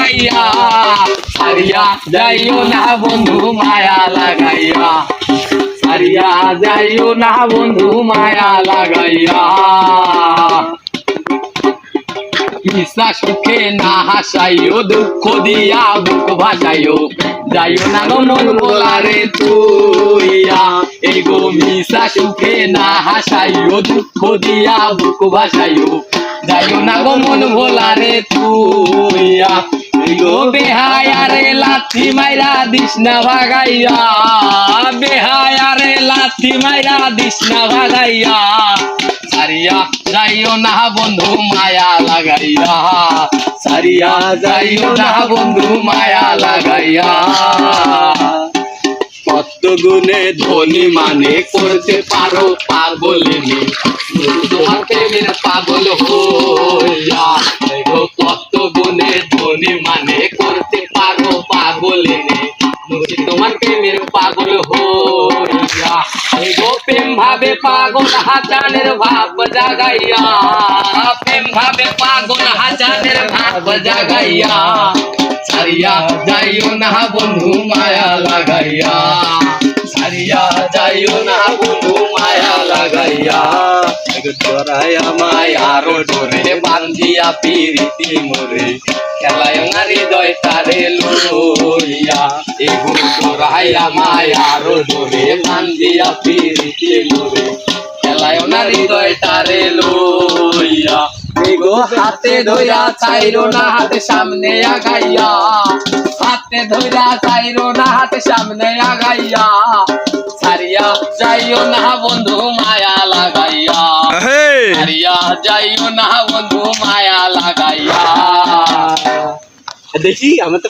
লাগাইয়া সারিয়া যাইও না বন্ধু মায়া লাগাইয়া সারিয়া যাইও না বন্ধু মায়া লাগাইয়া মিশা সুখে না হাসাইও দুঃখ দিয়া বুক ভাসাইও যাইও না গো মন ভোলারে তুইয়া এই গো মিশা সুখে না হাসাইও দুঃখ দিয়া বুক ভাসাইও যাইও না গো মন ভোলারে তুইয়া এই গো বেহায়ারে লাথি মাইরা দিস না ভাগাইয়া বেহায়ারে লাথি মাইরা দিস না ভাগাইয়া সারিয়া যাইও না বন্ধু মায়া লাগাইয়া সারিয়া যাইও না বন্ধু মায়া লাগাইয়া কত গুণে ধনী মানে করতে পারো পাগলিনী তোমার প্রেমের পাগল হইয়া কত গুণে ধনী মানে করতে পারো পাগলিনী তোমার প্রেমের পাগল হইয়া গো প্রেম ভাবে পাগল হাজানের ভাব জাগাইয়া প্রেম ভাবে পাগল হাজানের ভাব জাগাইয়া সারিয়া যাইও না বন্ধু মায়া লাগাইয়া সারিয়া যাইও না বন্ধু মায়া লাগাইয়া জড়াইয়া মায়ার ডোরে বান্ধিয়া পিরিতি মোরে খেলায় হৃদয় তারে লইয়া এগো জড়াইয়া মায়ার ডোরে বান্ধিয়া পিরিতি মোরে খেলায় হৃদয় তারে লইয়া এগো হাতে ধইরা চাইরো না হাতে সামনে আগাইয়া হাতে ধইরা চাইরো না হাতে সামনে আগাইয়া সারিয়া যাইও না বন্ধু মায়া লাগাইয়া সারিয়া যাইও না বন্ধু মায়া লাগাইয়া দেখি আমরা তো